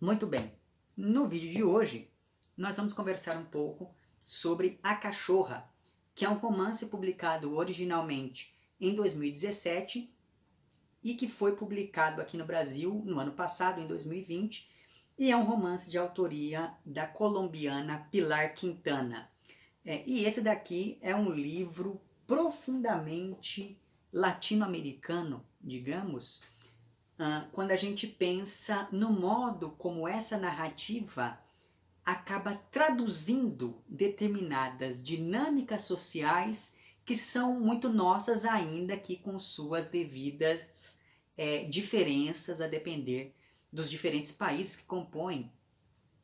Muito bem, no vídeo de hoje nós vamos conversar um pouco sobre A Cachorra, que é um romance publicado originalmente em 2017 e que foi publicado aqui no Brasil no ano passado, em 2020, e é um romance de autoria da colombiana Pilar Quintana. E esse daqui é um livro profundamente latino-americano, digamos, quando a gente pensa no modo como essa narrativa acaba traduzindo determinadas dinâmicas sociais que são muito nossas ainda que com suas devidas diferenças a depender dos diferentes países que compõem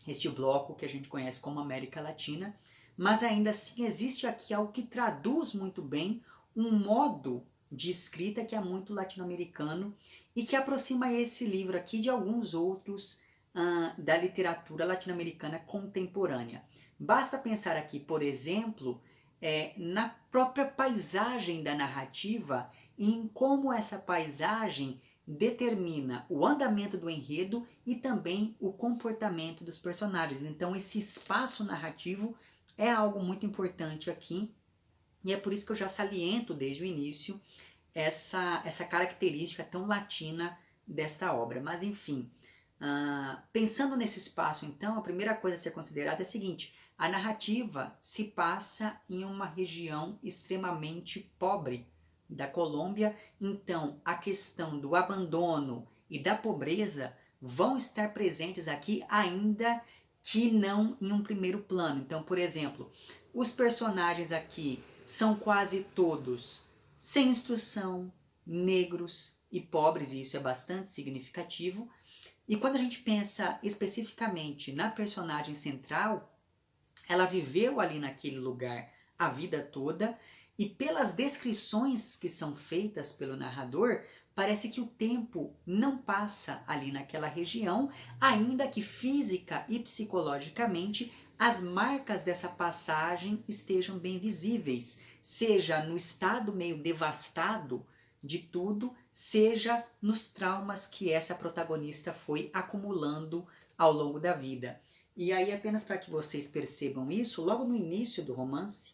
este bloco que a gente conhece como América Latina, mas ainda assim existe aqui algo que traduz muito bem um modo de escrita que é muito latino-americano e que aproxima esse livro aqui de alguns outros da literatura latino-americana contemporânea. Basta pensar aqui, por exemplo, na própria paisagem da narrativa e em como essa paisagem determina o andamento do enredo e também o comportamento dos personagens. Então esse espaço narrativo é algo muito importante aqui e é por isso que eu já saliento desde o início essa característica tão latina desta obra. Mas enfim, pensando nesse espaço, então, a primeira coisa a ser considerada é a seguinte: a narrativa se passa em uma região extremamente pobre da Colômbia, então a questão do abandono e da pobreza vão estar presentes aqui, ainda que não em um primeiro plano. Então, por exemplo, os personagens aqui são quase todos sem instrução, negros e pobres, e isso é bastante significativo. E quando a gente pensa especificamente na personagem central, ela viveu ali naquele lugar a vida toda, e pelas descrições que são feitas pelo narrador, parece que o tempo não passa ali naquela região, ainda que física e psicologicamente as marcas dessa passagem estejam bem visíveis, seja no estado meio devastado de tudo, seja nos traumas que essa protagonista foi acumulando ao longo da vida. E aí, apenas para que vocês percebam isso, logo no início do romance,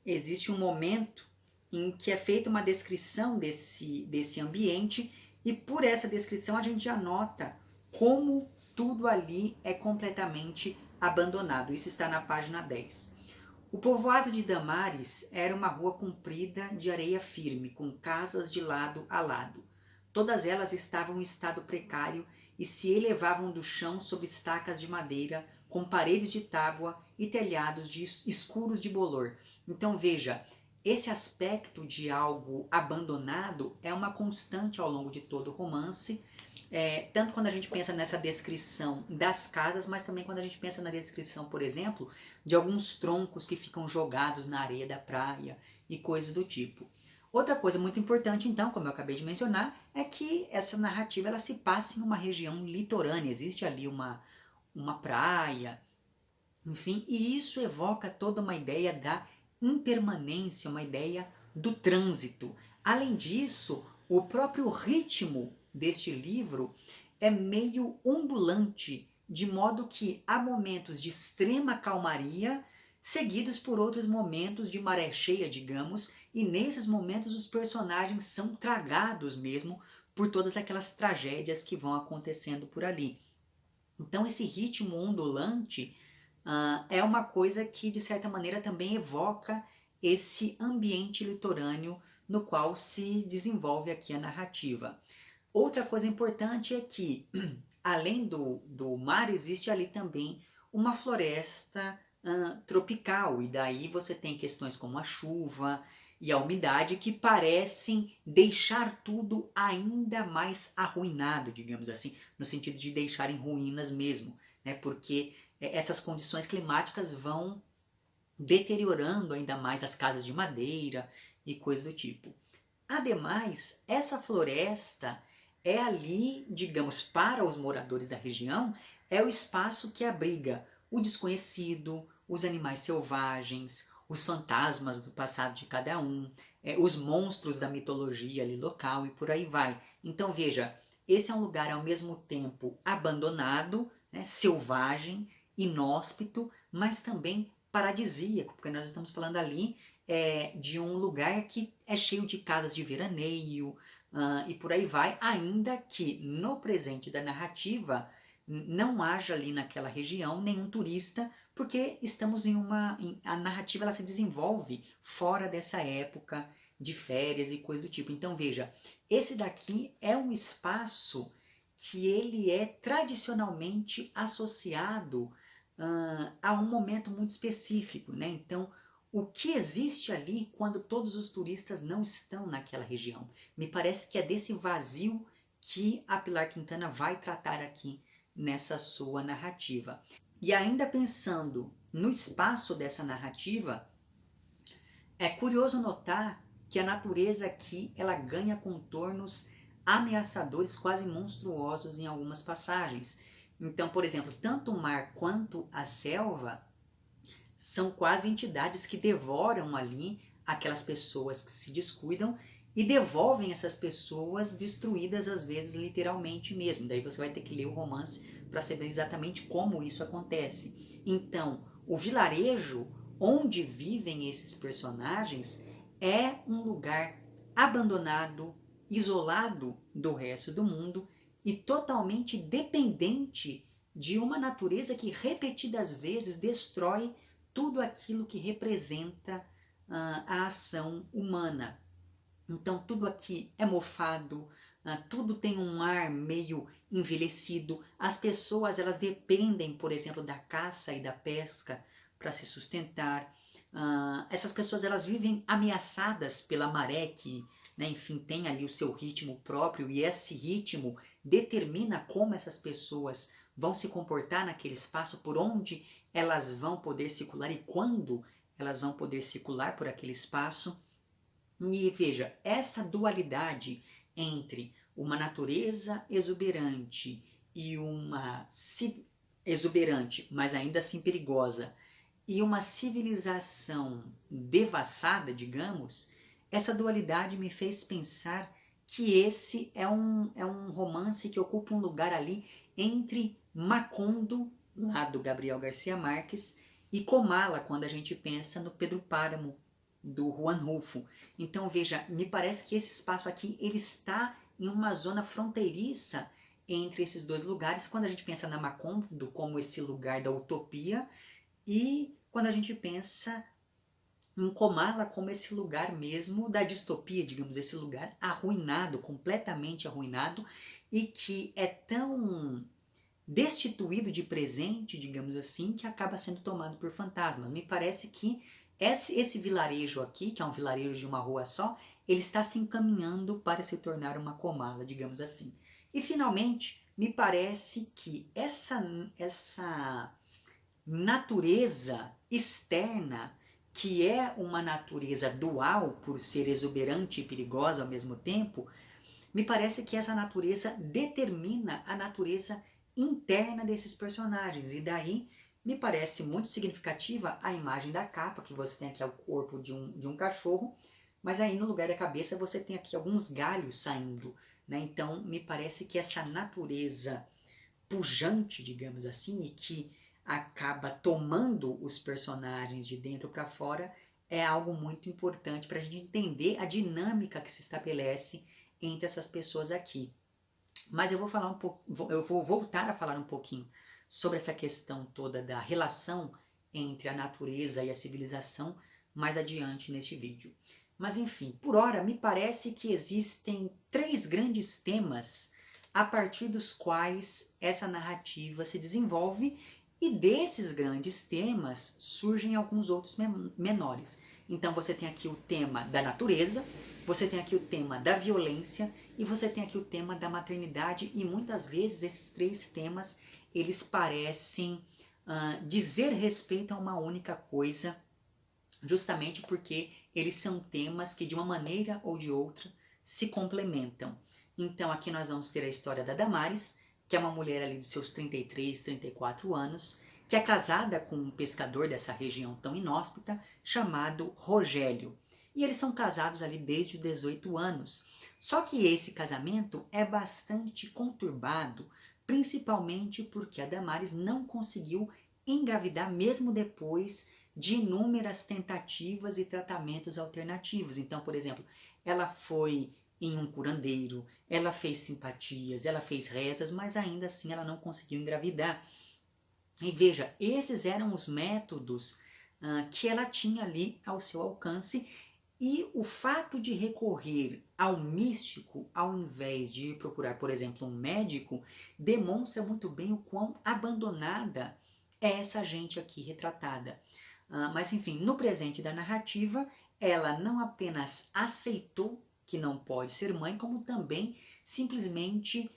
existe um momento em que é feita uma descrição desse ambiente, e por essa descrição a gente já nota como tudo ali é completamente abandonado. Isso está na página 10. O povoado de Damares era uma rua comprida de areia firme, com casas de lado a lado. Todas elas estavam em estado precário e se elevavam do chão sob estacas de madeira, com paredes de tábua e telhados escuros de bolor. Então veja, esse aspecto de algo abandonado é uma constante ao longo de todo o romance, tanto quando a gente pensa nessa descrição das casas, mas também quando a gente pensa na descrição, por exemplo, de alguns troncos que ficam jogados na areia da praia e coisas do tipo. Outra coisa muito importante, então, como eu acabei de mencionar, é que essa narrativa ela se passa em uma região litorânea. Existe ali uma praia, enfim, e isso evoca toda uma ideia da impermanência, uma ideia do trânsito. Além disso, o próprio ritmo deste livro é meio ondulante, de modo que há momentos de extrema calmaria, seguidos por outros momentos de maré cheia, digamos, e nesses momentos os personagens são tragados mesmo por todas aquelas tragédias que vão acontecendo por ali. Então esse ritmo ondulante é uma coisa que de certa maneira também evoca esse ambiente litorâneo no qual se desenvolve aqui a narrativa. Outra coisa importante é que, além do mar, existe ali também uma floresta tropical, e daí você tem questões como a chuva e a umidade que parecem deixar tudo ainda mais arruinado, digamos assim, no sentido de deixar em ruínas mesmo, né? Porque essas condições climáticas vão deteriorando ainda mais as casas de madeira e coisas do tipo. Ademais, essa floresta é ali, digamos, para os moradores da região, é o espaço que abriga o desconhecido, os animais selvagens, os fantasmas do passado de cada um, os monstros da mitologia ali local e por aí vai. Então veja, esse é um lugar ao mesmo tempo abandonado, né, selvagem, inóspito, mas também paradisíaco, porque nós estamos falando ali de um lugar que é cheio de casas de veraneio e por aí vai, ainda que no presente da narrativa não haja ali naquela região nenhum turista, porque estamos a narrativa ela se desenvolve fora dessa época de férias e coisa do tipo. Então veja, esse daqui é um espaço que ele é tradicionalmente associado a um momento muito específico, né? Então, o que existe ali quando todos os turistas não estão naquela região? Me parece que é desse vazio que a Pilar Quintana vai tratar aqui nessa sua narrativa. E ainda pensando no espaço dessa narrativa, é curioso notar que a natureza aqui ela ganha contornos ameaçadores, quase monstruosos em algumas passagens. Então, por exemplo, tanto o mar quanto a selva são quase entidades que devoram ali aquelas pessoas que se descuidam e devolvem essas pessoas destruídas, às vezes literalmente mesmo. Daí você vai ter que ler o romance para saber exatamente como isso acontece. Então, o vilarejo onde vivem esses personagens é um lugar abandonado, isolado do resto do mundo e totalmente dependente de uma natureza que repetidas vezes destrói tudo aquilo que representa a ação humana. Então tudo aqui é mofado, tudo tem um ar meio envelhecido. As pessoas elas dependem, por exemplo, da caça e da pesca para se sustentar. Essas pessoas elas vivem ameaçadas pela maré que, né, enfim, tem ali o seu ritmo próprio e esse ritmo determina como essas pessoas vão se comportar naquele espaço, por onde elas vão poder circular e quando elas vão poder circular por aquele espaço. E veja, essa dualidade entre uma natureza exuberante e exuberante, mas ainda assim perigosa, e uma civilização devassada, digamos, essa dualidade me fez pensar que esse é um romance que ocupa um lugar ali entre Macondo, lá do Gabriel Garcia Marques, e Comala, quando a gente pensa no Pedro Páramo, do Juan Rulfo. Então veja, me parece que esse espaço aqui ele está em uma zona fronteiriça entre esses dois lugares, quando a gente pensa na Macondo como esse lugar da utopia e quando a gente pensa em Comala como esse lugar mesmo da distopia, digamos, esse lugar arruinado, completamente arruinado e que é tão destituído de presente, digamos assim, que acaba sendo tomado por fantasmas. Me parece que esse vilarejo aqui, que é um vilarejo de uma rua só, ele está se encaminhando para se tornar uma Comala, digamos assim. E finalmente, me parece que essa natureza externa, que é uma natureza dual, por ser exuberante e perigosa ao mesmo tempo, me parece que essa natureza determina a natureza interna desses personagens. E daí me parece muito significativa a imagem da capa, que você tem aqui o corpo de um cachorro, mas aí no lugar da cabeça você tem aqui alguns galhos saindo. Né? Então me parece que essa natureza pujante, digamos assim, e que acaba tomando os personagens de dentro para fora, é algo muito importante para a gente entender a dinâmica que se estabelece entre essas pessoas aqui. Mas eu vou voltar a falar um pouquinho sobre essa questão toda da relação entre a natureza e a civilização mais adiante neste vídeo. Mas enfim, por hora me parece que existem 3 grandes temas a partir dos quais essa narrativa se desenvolve e desses grandes temas surgem alguns outros menores. Então você tem aqui o tema da natureza, você tem aqui o tema da violência e você tem aqui o tema da maternidade e muitas vezes esses 3 temas eles parecem dizer respeito a uma única coisa, justamente porque eles são temas que de uma maneira ou de outra se complementam. Então aqui nós vamos ter a história da Damares, que é uma mulher ali dos seus 33, 34 anos, que é casada com um pescador dessa região tão inóspita, chamado Rogério. E eles são casados ali desde os 18 anos. Só que esse casamento é bastante conturbado, principalmente porque a Damares não conseguiu engravidar mesmo depois de inúmeras tentativas e tratamentos alternativos. Então, por exemplo, ela foi em um curandeiro, ela fez simpatias, ela fez rezas, mas ainda assim ela não conseguiu engravidar. E veja, esses eram os métodos que ela tinha ali ao seu alcance, e o fato de recorrer ao místico ao invés de ir procurar, por exemplo, um médico, demonstra muito bem o quão abandonada é essa gente aqui retratada. Mas enfim, no presente da narrativa, ela não apenas aceitou que não pode ser mãe, como também simplesmente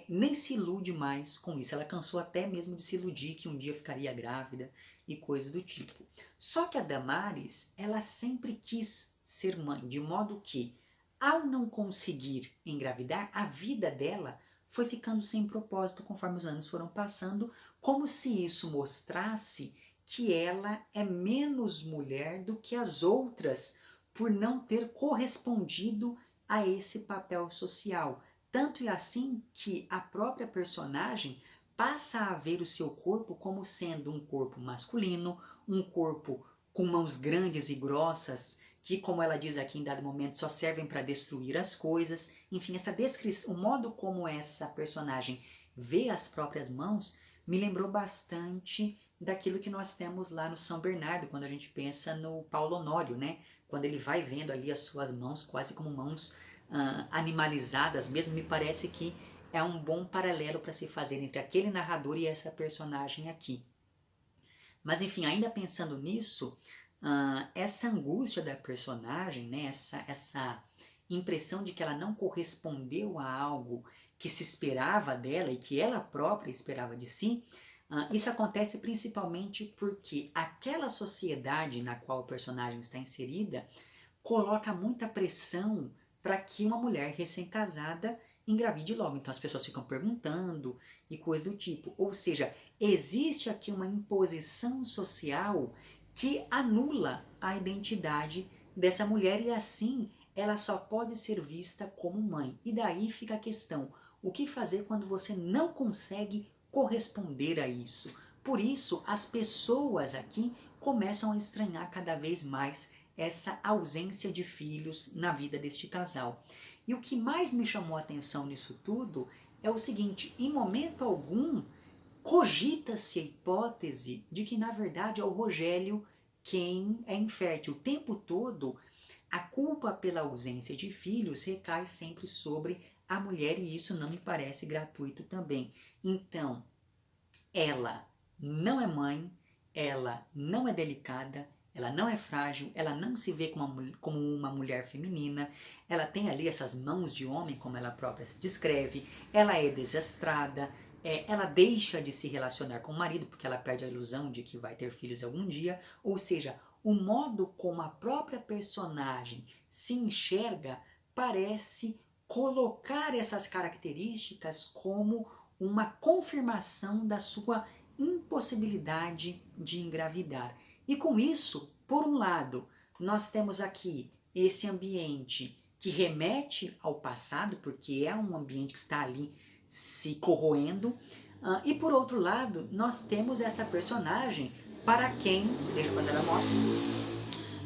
nem se ilude mais com isso. Ela cansou até mesmo de se iludir que um dia ficaria grávida e coisas do tipo. Só que a Damares, ela sempre quis ser mãe, de modo que, ao não conseguir engravidar, a vida dela foi ficando sem propósito conforme os anos foram passando, como se isso mostrasse que ela é menos mulher do que as outras por não ter correspondido a esse papel social. Tanto é assim que a própria personagem passa a ver o seu corpo como sendo um corpo masculino, um corpo com mãos grandes e grossas, que, como ela diz aqui em dado momento, só servem para destruir as coisas. Enfim, essa descrição, o modo como essa personagem vê as próprias mãos, me lembrou bastante daquilo que nós temos lá no São Bernardo, quando a gente pensa no Paulo Honório, né? Quando ele vai vendo ali as suas mãos quase como mãos animalizadas mesmo, me parece que é um bom paralelo para se fazer entre aquele narrador e essa personagem aqui. Mas enfim, ainda pensando nisso, essa angústia da personagem, né, essa impressão de que ela não correspondeu a algo que se esperava dela e que ela própria esperava de si, isso acontece principalmente porque aquela sociedade na qual o personagem está inserida coloca muita pressão para que uma mulher recém-casada engravide logo. Então as pessoas ficam perguntando e coisas do tipo. Ou seja, existe aqui uma imposição social que anula a identidade dessa mulher e assim ela só pode ser vista como mãe. E daí fica a questão, o que fazer quando você não consegue corresponder a isso? Por isso, as pessoas aqui começam a estranhar cada vez mais essa ausência de filhos na vida deste casal. E o que mais me chamou a atenção nisso tudo é o seguinte: em momento algum cogita-se a hipótese de que na verdade é o Rogério quem é infértil. O tempo todo a culpa pela ausência de filhos recai sempre sobre a mulher e isso não me parece gratuito também. Então, ela não é mãe, ela não é delicada, ela não é frágil, ela não se vê como uma mulher feminina, ela tem ali essas mãos de homem, como ela própria se descreve, ela é desastrada, ela deixa de se relacionar com o marido porque ela perde a ilusão de que vai ter filhos algum dia, ou seja, o modo como a própria personagem se enxerga parece colocar essas características como uma confirmação da sua impossibilidade de engravidar. E com isso, por um lado, nós temos aqui esse ambiente que remete ao passado, porque é um ambiente que está ali se corroendo, e por outro lado, nós temos essa personagem para quem, deixa eu passar a moto,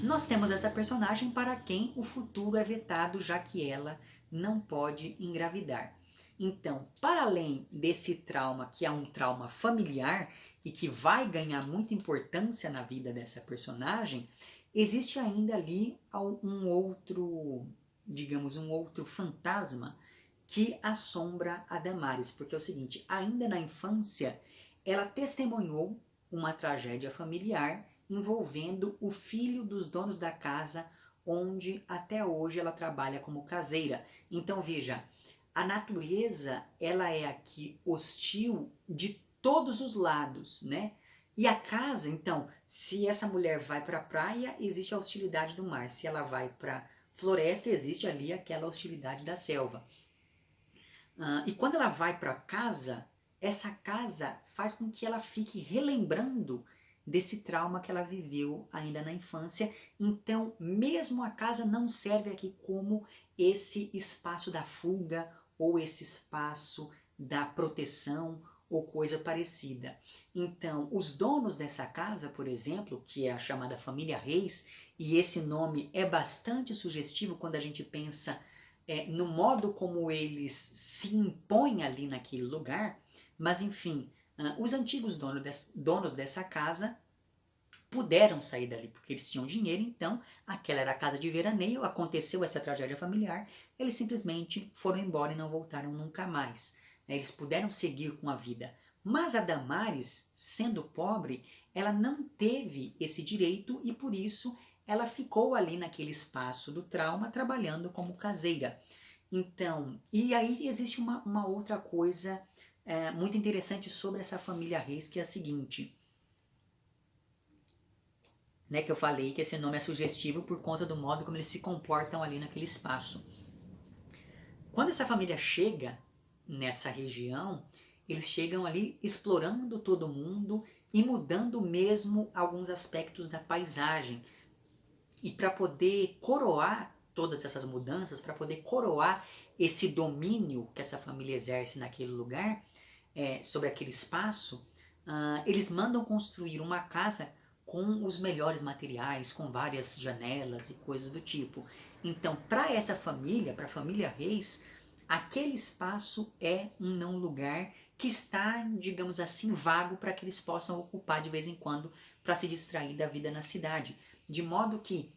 nós temos essa personagem para quem o futuro é vetado, já que ela não pode engravidar. Então, para além desse trauma, que é um trauma familiar e que vai ganhar muita importância na vida dessa personagem, existe ainda ali um outro, digamos, um outro fantasma que assombra a Damares, porque é o seguinte, ainda na infância, ela testemunhou uma tragédia familiar envolvendo o filho dos donos da casa, onde até hoje ela trabalha como caseira. Então veja, a natureza ela é aqui hostil de todos os lados, né? E a casa, então, se essa mulher vai para a praia, existe a hostilidade do mar. Se ela vai para floresta, existe ali aquela hostilidade da selva. E quando ela vai para casa, essa casa faz com que ela fique relembrando desse trauma que ela viveu ainda na infância. Então, mesmo a casa não serve aqui como esse espaço da fuga ou esse espaço da proteção ou coisa parecida. Então, os donos dessa casa, por exemplo, que é a chamada família Reis, e esse nome é bastante sugestivo quando a gente pensa no modo como eles se impõem ali naquele lugar, mas enfim, os antigos donos dessa casa puderam sair dali porque eles tinham dinheiro, então aquela era a casa de veraneio, aconteceu essa tragédia familiar, eles simplesmente foram embora e não voltaram nunca mais. Eles puderam seguir com a vida. Mas a Damares, sendo pobre, ela não teve esse direito e por isso ela ficou ali naquele espaço do trauma trabalhando como caseira. Então, e aí existe uma outra coisa muito interessante sobre essa família Reis, que é a seguinte, né, que eu falei que esse nome é sugestivo por conta do modo como eles se comportam ali naquele espaço. Quando essa família chega nessa região, eles chegam ali explorando todo mundo e mudando mesmo alguns aspectos da paisagem. E para poder coroar todas essas mudanças, para poder coroar esse domínio que essa família exerce naquele lugar, sobre aquele espaço, eles mandam construir uma casa com os melhores materiais, com várias janelas e coisas do tipo. Então, para essa família, para a família Reis, aquele espaço é um não lugar que está, digamos assim, vago para que eles possam ocupar de vez em quando para se distrair da vida na cidade. De modo que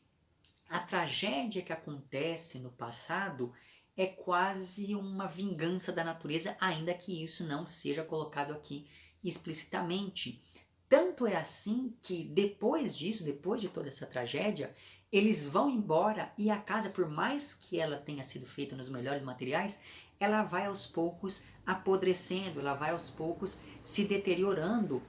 a tragédia que acontece no passado é quase uma vingança da natureza, ainda que isso não seja colocado aqui explicitamente. Tanto é assim que depois disso, depois de toda essa tragédia, eles vão embora e a casa, por mais que ela tenha sido feita nos melhores materiais, ela vai aos poucos apodrecendo, ela vai aos poucos se deteriorando,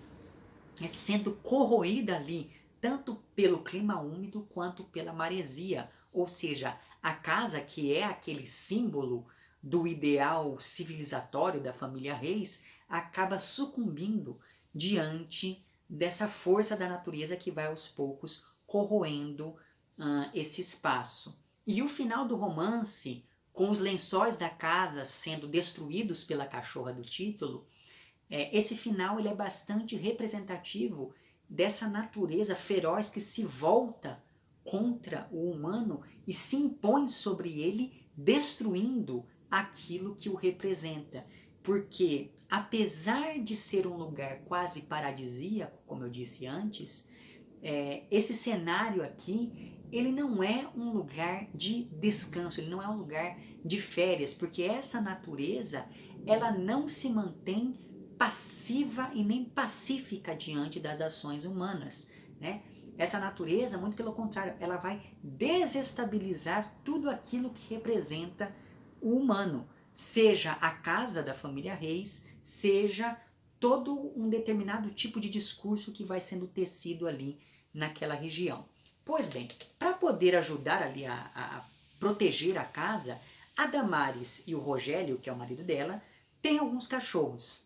sendo corroída ali, tanto pelo clima úmido quanto pela maresia. Ou seja, a casa, que é aquele símbolo do ideal civilizatório da família Reis, acaba sucumbindo diante dessa força da natureza que vai aos poucos corroendo esse espaço. E o final do romance, com os lençóis da casa sendo destruídos pela cachorra do título, esse final ele é bastante representativo dessa natureza feroz que se volta contra o humano e se impõe sobre ele, destruindo aquilo que o representa. Porque, apesar de ser um lugar quase paradisíaco, como eu disse antes, esse cenário aqui, ele não é um lugar de descanso, ele não é um lugar de férias, porque essa natureza, ela não se mantém passiva e nem pacífica diante das ações humanas, né? Essa natureza, muito pelo contrário, ela vai desestabilizar tudo aquilo que representa o humano, seja a casa da família Reis, seja todo um determinado tipo de discurso que vai sendo tecido ali naquela região. Pois bem, para poder ajudar ali a proteger a casa, a Damares e o Rogério, que é o marido dela, têm alguns cachorros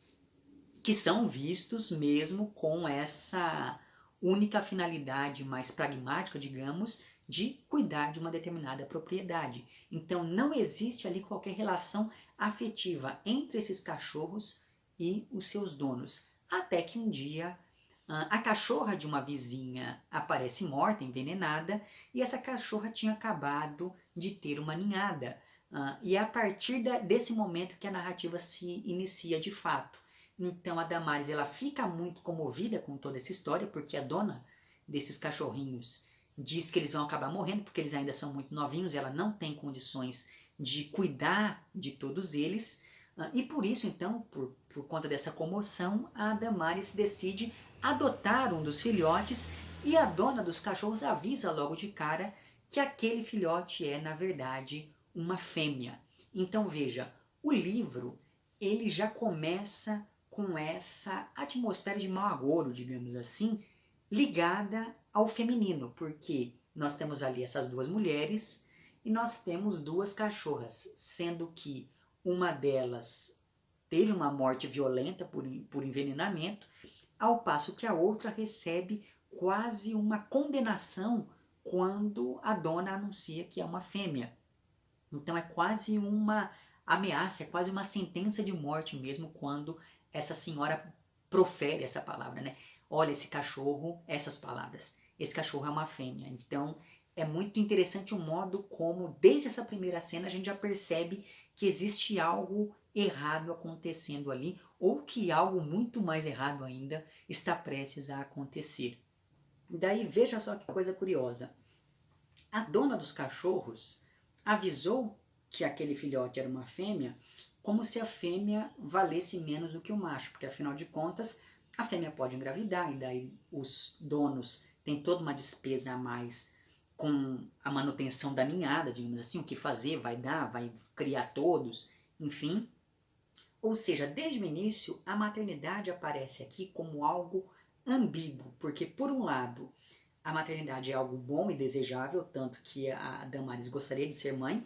que são vistos mesmo com essa única finalidade mais pragmática, digamos, de cuidar de uma determinada propriedade. Então não existe ali qualquer relação afetiva entre esses cachorros e os seus donos. Até que um dia a cachorra de uma vizinha aparece morta, envenenada, e essa cachorra tinha acabado de ter uma ninhada. E é a partir desse momento que a narrativa se inicia de fato. Então a Damares ela fica muito comovida com toda essa história, porque a dona desses cachorrinhos diz que eles vão acabar morrendo, porque eles ainda são muito novinhos, ela não tem condições de cuidar de todos eles. E por isso, então, por conta dessa comoção, a Damares decide adotar um dos filhotes e a dona dos cachorros avisa logo de cara que aquele filhote é, na verdade, uma fêmea. Então veja, o livro ele já começa com essa atmosfera de mau agouro, digamos assim, ligada ao feminino, porque nós temos ali essas duas mulheres e nós temos duas cachorras, sendo que uma delas teve uma morte violenta por envenenamento ao passo que a outra recebe quase uma condenação quando a dona anuncia que é uma fêmea. Então é quase uma ameaça, é quase uma sentença de morte mesmo quando essa senhora profere essa palavra, né? Olha, esse cachorro, essas palavras, esse cachorro é uma fêmea. Então é muito interessante o modo como, desde essa primeira cena, a gente já percebe que existe algo errado acontecendo ali, ou que algo muito mais errado ainda está prestes a acontecer. Daí veja só que coisa curiosa. A dona dos cachorros avisou que aquele filhote era uma fêmea, como se a fêmea valesse menos do que o macho, porque afinal de contas a fêmea pode engravidar e daí os donos têm toda uma despesa a mais com a manutenção da ninhada, digamos assim, o que fazer, vai dar, vai criar todos, enfim. Ou seja, desde o início a maternidade aparece aqui como algo ambíguo, porque por um lado a maternidade é algo bom e desejável, tanto que a Damaris gostaria de ser mãe,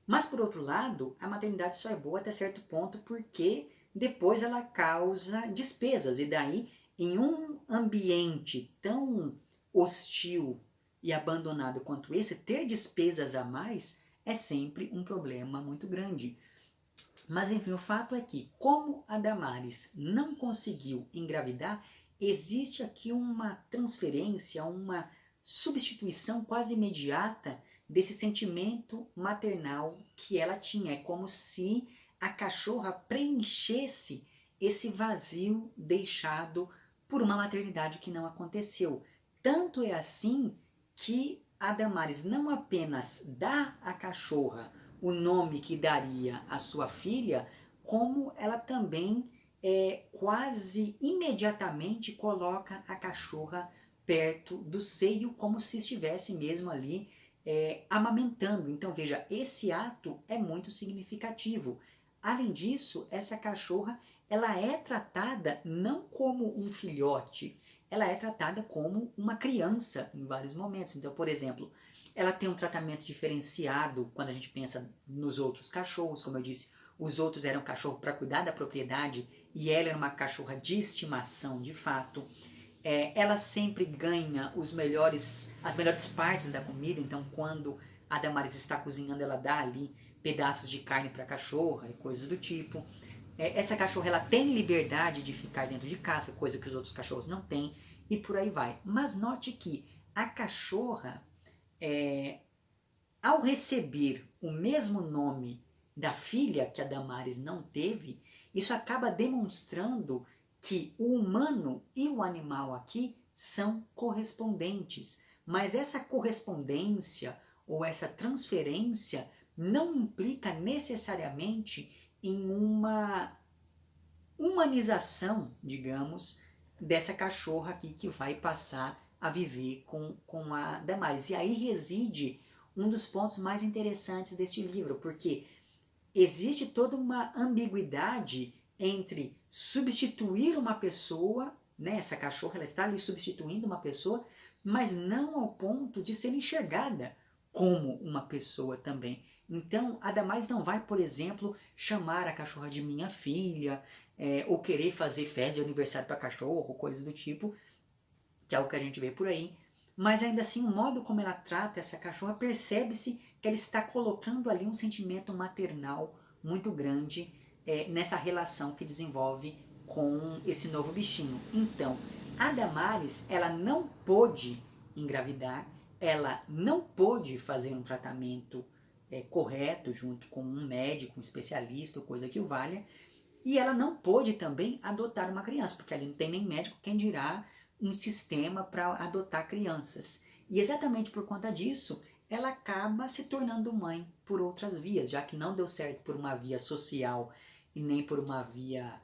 mas por outro lado, a maternidade só é boa até certo ponto porque depois ela causa despesas, e daí em um ambiente tão hostil e abandonado quanto esse, ter despesas a mais é sempre um problema muito grande. Mas enfim, o fato é que, como a Damaris não conseguiu engravidar, existe aqui uma transferência, uma substituição quase imediata desse sentimento maternal que ela tinha. É como se a cachorra preenchesse esse vazio deixado por uma maternidade que não aconteceu. Tanto é assim que a Damaris não apenas dá à cachorra o nome que daria à sua filha, como ela também quase imediatamente coloca a cachorra perto do seio, como se estivesse mesmo ali amamentando. Então veja, esse ato é muito significativo. Além disso, essa cachorra ela é tratada não como um filhote, ela é tratada como uma criança em vários momentos. Então, por exemplo, ela tem um tratamento diferenciado quando a gente pensa nos outros cachorros. Como eu disse, os outros eram cachorro para cuidar da propriedade e ela era uma cachorra de estimação de fato. Ela sempre ganha as melhores partes da comida, então quando a Damaris está cozinhando, ela dá ali pedaços de carne para a cachorra e coisas do tipo. Essa cachorra ela tem liberdade de ficar dentro de casa, coisa que os outros cachorros não têm, e por aí vai. Mas note que a cachorra, ao receber o mesmo nome da filha que a Damaris não teve, isso acaba demonstrando que o humano e o animal aqui são correspondentes. Mas essa correspondência ou essa transferência não implica necessariamente em uma humanização, digamos, dessa cachorra aqui que vai passar a viver com a Damaris. E aí reside um dos pontos mais interessantes deste livro, porque existe toda uma ambiguidade entre substituir uma pessoa, né? Essa cachorra ela está ali substituindo uma pessoa, mas não ao ponto de ser enxergada como uma pessoa também. Então, a Damaris não vai, por exemplo, chamar a cachorra de minha filha, ou querer fazer festa de aniversário para cachorro, coisas do tipo, que é algo que a gente vê por aí. Mas ainda assim, o modo como ela trata essa cachorra, percebe-se que ela está colocando ali um sentimento maternal muito grande nessa relação que desenvolve com esse novo bichinho. Então, a Damaris, ela não pôde engravidar, ela não pôde fazer um tratamento correto junto com um médico, um especialista, ou coisa que o valha, e ela não pôde também adotar uma criança, porque ali não tem nem médico, quem dirá um sistema para adotar crianças. E exatamente por conta disso, ela acaba se tornando mãe por outras vias, já que não deu certo por uma via social e nem por uma via,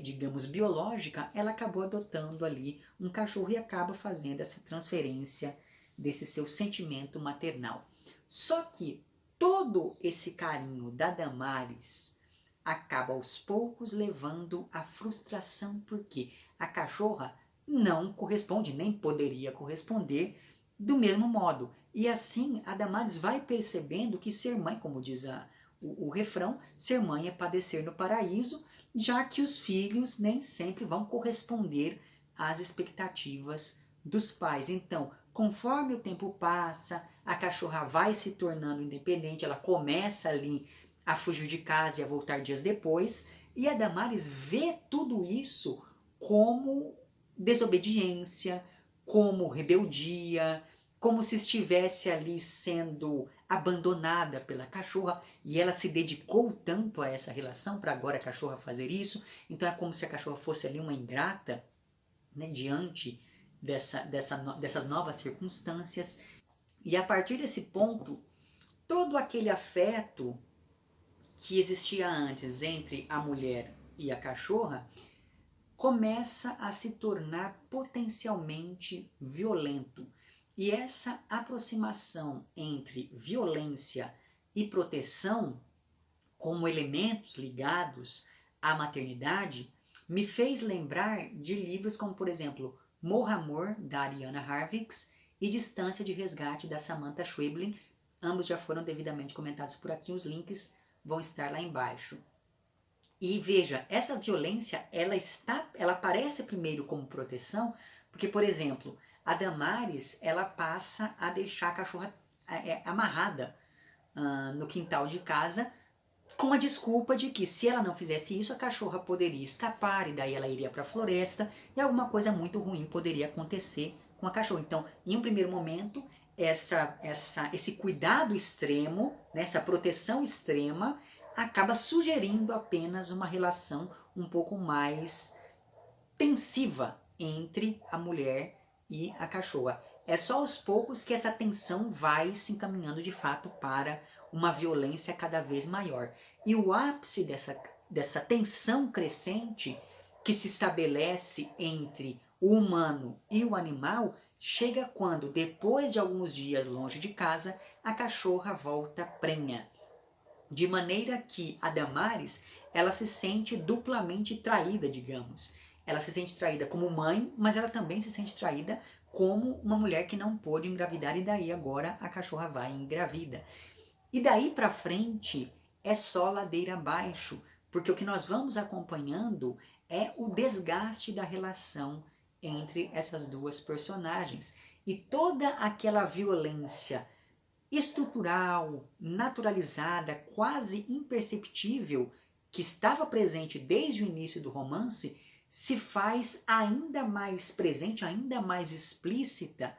digamos, biológica, ela acabou adotando ali um cachorro e acaba fazendo essa transferência desse seu sentimento maternal. Só que todo esse carinho da Damaris acaba aos poucos levando à frustração, porque a cachorra não corresponde, nem poderia corresponder do mesmo modo. E assim a Damaris vai percebendo que ser mãe, como diz o refrão, ser mãe é padecer no paraíso, já que os filhos nem sempre vão corresponder às expectativas dos pais. Então, conforme o tempo passa, a cachorra vai se tornando independente, ela começa ali a fugir de casa e a voltar dias depois, e a Damares vê tudo isso como desobediência, como rebeldia, como se estivesse ali sendo abandonada pela cachorra, e ela se dedicou tanto a essa relação para agora a cachorra fazer isso, então é como se a cachorra fosse ali uma ingrata, né, diante dessas novas circunstâncias. E a partir desse ponto, todo aquele afeto que existia antes entre a mulher e a cachorra começa a se tornar potencialmente violento. E essa aproximação entre violência e proteção, como elementos ligados à maternidade, me fez lembrar de livros como, por exemplo, Morra Amor, da Ariana Harvix, e Distância de Resgate, da Samantha Schweblin. Ambos já foram devidamente comentados por aqui, os links vão estar lá embaixo. E veja, essa violência, ela aparece primeiro como proteção, porque, por exemplo, a Damares, ela passa a deixar a cachorra amarrada no quintal de casa, com a desculpa de que se ela não fizesse isso, a cachorra poderia escapar e daí ela iria para a floresta e alguma coisa muito ruim poderia acontecer com a cachorra. Então, em um primeiro momento, esse cuidado extremo, né, essa proteção extrema, acaba sugerindo apenas uma relação um pouco mais tensiva entre a mulher e a cachorra. É só aos poucos que essa tensão vai se encaminhando de fato para uma violência cada vez maior. E o ápice dessa tensão crescente que se estabelece entre o humano e o animal chega quando, depois de alguns dias longe de casa, a cachorra volta prenha. De maneira que a Damares, ela se sente duplamente traída, digamos. Ela se sente traída como mãe, mas ela também se sente traída como uma mulher que não pôde engravidar, e daí agora a cachorra vai e engravida. E daí para frente é só ladeira abaixo, porque o que nós vamos acompanhando é o desgaste da relação entre essas duas personagens. E toda aquela violência estrutural, naturalizada, quase imperceptível, que estava presente desde o início do romance, se faz ainda mais presente, ainda mais explícita,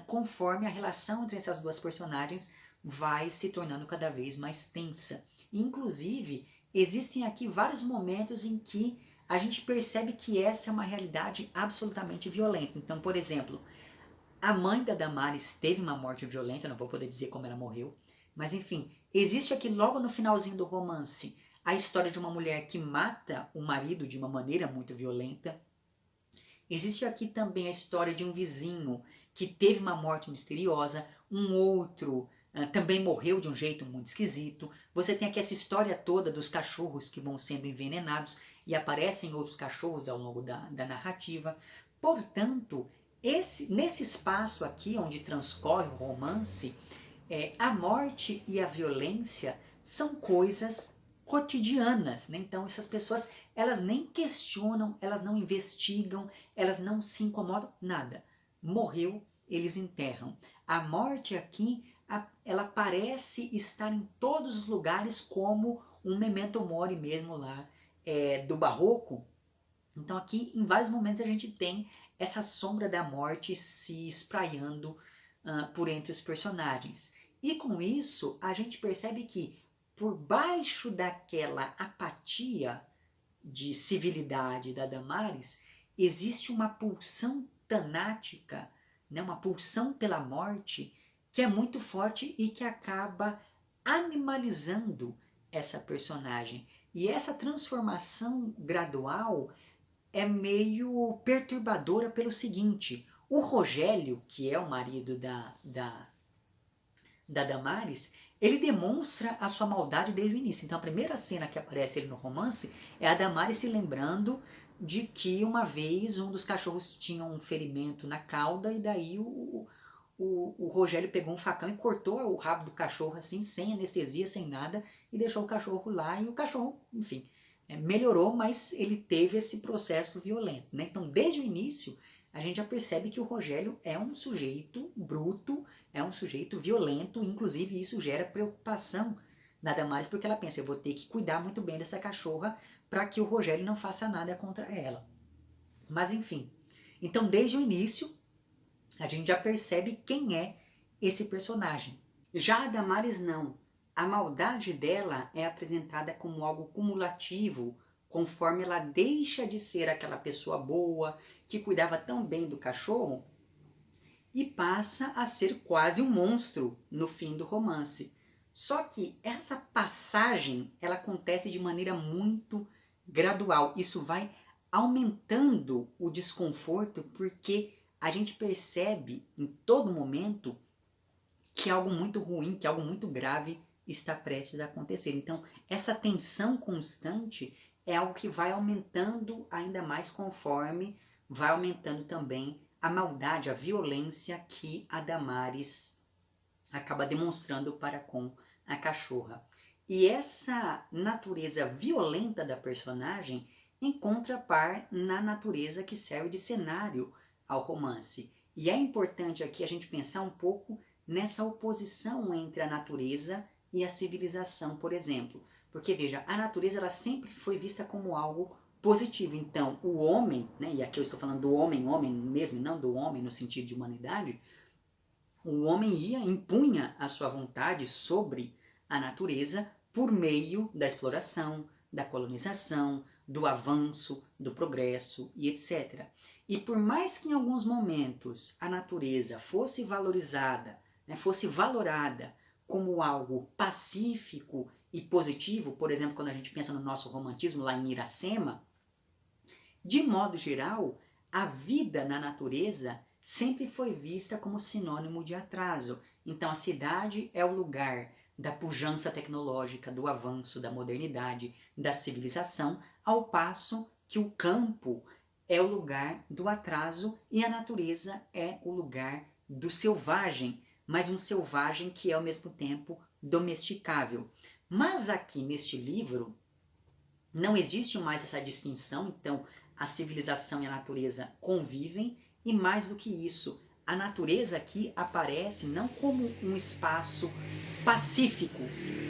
conforme a relação entre essas duas personagens vai se tornando cada vez mais tensa. Inclusive, existem aqui vários momentos em que a gente percebe que essa é uma realidade absolutamente violenta. Então, por exemplo, a mãe da Damares teve uma morte violenta, não vou poder dizer como ela morreu, mas enfim, existe aqui logo no finalzinho do romance a história de uma mulher que mata o marido de uma maneira muito violenta. Existe aqui também a história de um vizinho que teve uma morte misteriosa, um outro também morreu de um jeito muito esquisito. Você tem aqui essa história toda dos cachorros que vão sendo envenenados e aparecem outros cachorros ao longo da narrativa. Portanto, nesse espaço aqui onde transcorre o romance, a morte e a violência são coisas cotidianas, né? Então essas pessoas, elas nem questionam, elas não investigam, elas não se incomodam, nada. Morreu, eles enterram. A morte aqui, ela parece estar em todos os lugares, como um memento mori mesmo lá do Barroco. Então aqui, em vários momentos, a gente tem essa sombra da morte se espraiando por entre os personagens. E com isso, a gente percebe que por baixo daquela apatia de civilidade da Damares, existe uma pulsão tanática, né, uma pulsão pela morte, que é muito forte e que acaba animalizando essa personagem. E essa transformação gradual é meio perturbadora pelo seguinte: o Rogério, que é o marido da Damares, ele demonstra a sua maldade desde o início. Então a primeira cena que aparece ele no romance é a Damares se lembrando de que uma vez um dos cachorros tinha um ferimento na cauda e daí o Rogério pegou um facão e cortou o rabo do cachorro assim, sem anestesia, sem nada, e deixou o cachorro lá, e o cachorro, enfim, melhorou, mas ele teve esse processo violento, né? Então, desde o início, a gente já percebe que o Rogério é um sujeito bruto, é um sujeito violento, inclusive isso gera preocupação na Damares, porque ela pensa, eu vou ter que cuidar muito bem dessa cachorra para que o Rogério não faça nada contra ela. Mas enfim, então desde o início, a gente já percebe quem é esse personagem. Já a Damares não. A maldade dela é apresentada como algo cumulativo, conforme ela deixa de ser aquela pessoa boa, que cuidava tão bem do cachorro, e passa a ser quase um monstro no fim do romance. Só que essa passagem, ela acontece de maneira muito gradual. Isso vai aumentando o desconforto, porque a gente percebe em todo momento que algo muito ruim, que algo muito grave está prestes a acontecer. Então, essa tensão constante é algo que vai aumentando ainda mais conforme vai aumentando também a maldade, a violência que a Damares acaba demonstrando para com a cachorra. E essa natureza violenta da personagem encontra par na natureza que serve de cenário ao romance. E é importante aqui a gente pensar um pouco nessa oposição entre a natureza e a civilização, por exemplo. Porque, veja, a natureza ela sempre foi vista como algo positivo. Então, o homem, né, e aqui eu estou falando do homem mesmo, não do homem no sentido de humanidade, o homem impunha a sua vontade sobre a natureza por meio da exploração, da colonização, do avanço, do progresso e etc. E por mais que em alguns momentos a natureza fosse valorizada, né, fosse valorada como algo pacífico e positivo, por exemplo, quando a gente pensa no nosso romantismo lá em Iracema, de modo geral, a vida na natureza sempre foi vista como sinônimo de atraso. Então a cidade é o lugar da pujança tecnológica, do avanço, da modernidade, da civilização, ao passo que o campo é o lugar do atraso e a natureza é o lugar do selvagem, mas um selvagem que é ao mesmo tempo domesticável. Mas aqui neste livro não existe mais essa distinção, então a civilização e a natureza convivem, e mais do que isso, a natureza aqui aparece não como um espaço pacífico.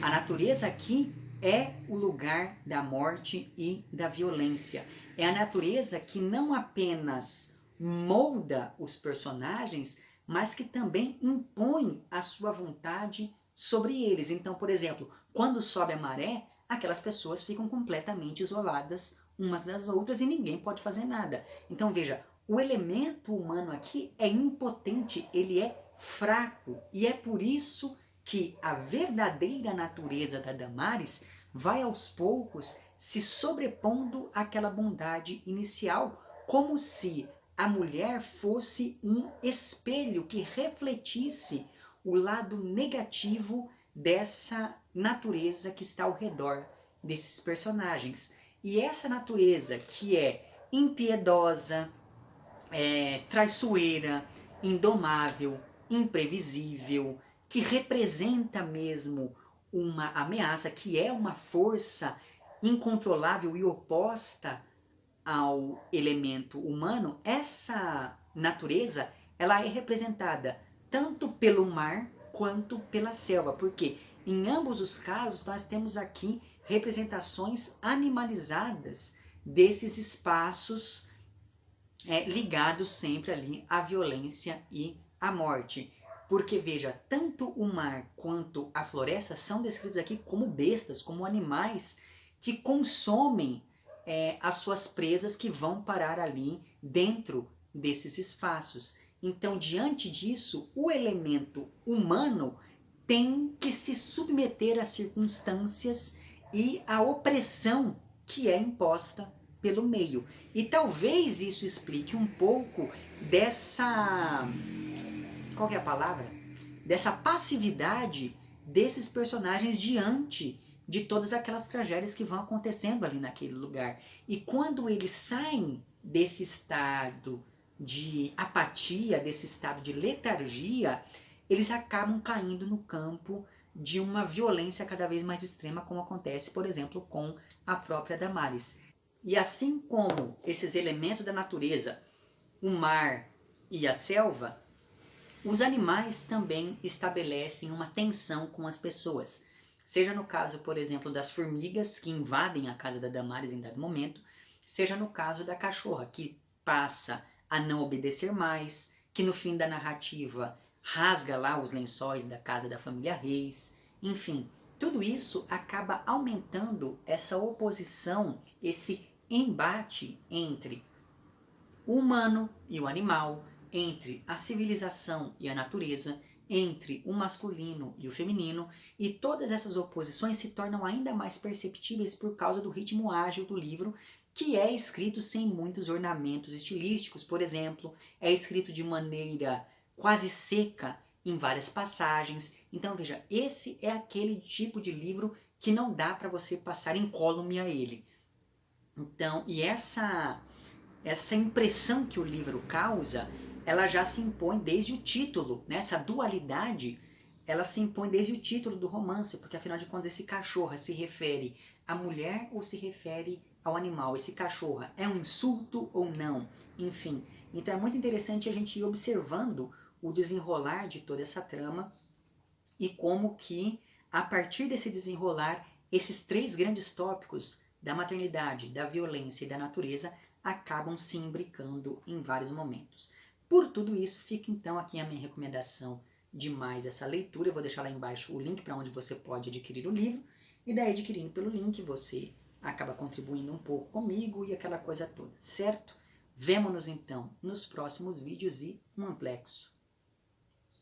A natureza aqui é o lugar da morte e da violência. É a natureza que não apenas molda os personagens, mas que também impõe a sua vontade sobre eles. Então, por exemplo, quando sobe a maré, aquelas pessoas ficam completamente isoladas umas das outras e ninguém pode fazer nada. Então veja, o elemento humano aqui é impotente, ele é fraco, e é por isso que a verdadeira natureza da Damares vai aos poucos se sobrepondo àquela bondade inicial, como se a mulher fosse um espelho que refletisse o lado negativo dessa natureza que está ao redor desses personagens. E essa natureza que é impiedosa, traiçoeira, indomável, imprevisível, que representa mesmo uma ameaça, que é uma força incontrolável e oposta ao elemento humano, essa natureza ela é representada tanto pelo mar quanto pela selva, porque em ambos os casos nós temos aqui representações animalizadas desses espaços ligados sempre ali à violência e à morte. Porque veja, tanto o mar quanto a floresta são descritos aqui como bestas, como animais que consomem as suas presas que vão parar ali dentro desses espaços. Então, diante disso, o elemento humano tem que se submeter às circunstâncias e à opressão que é imposta pelo meio. E talvez isso explique um pouco dessa... qual que é a palavra? Dessa passividade desses personagens diante de todas aquelas tragédias que vão acontecendo ali naquele lugar. E quando eles saem desse estado de apatia, desse estado de letargia, eles acabam caindo no campo de uma violência cada vez mais extrema, como acontece, por exemplo, com a própria Damares. E assim como esses elementos da natureza, o mar e a selva, os animais também estabelecem uma tensão com as pessoas. Seja no caso, por exemplo, das formigas que invadem a casa da Damares em dado momento, seja no caso da cachorra que passa a não obedecer mais, que no fim da narrativa rasga lá os lençóis da casa da família Reis. Enfim, tudo isso acaba aumentando essa oposição, esse embate entre o humano e o animal, entre a civilização e a natureza, entre o masculino e o feminino, e todas essas oposições se tornam ainda mais perceptíveis por causa do ritmo ágil do livro, que é escrito sem muitos ornamentos estilísticos, por exemplo, é escrito de maneira quase seca em várias passagens. Então veja, esse é aquele tipo de livro que não dá para você passar incólume a ele. Então, e essa impressão que o livro causa, ela já se impõe desde o título, né? Essa dualidade, ela se impõe desde o título do romance, porque afinal de contas esse cachorra se refere à mulher ou se refere ao animal? Esse cachorra é um insulto ou não? Enfim, então é muito interessante a gente ir observando o desenrolar de toda essa trama e como que, a partir desse desenrolar, esses três grandes tópicos da maternidade, da violência e da natureza acabam se imbricando em vários momentos. Por tudo isso, fica então aqui a minha recomendação de mais essa leitura. Eu vou deixar lá embaixo o link para onde você pode adquirir o livro, e daí adquirindo pelo link você acaba contribuindo um pouco comigo e aquela coisa toda, certo? Vemo-nos então nos próximos vídeos e um amplexo.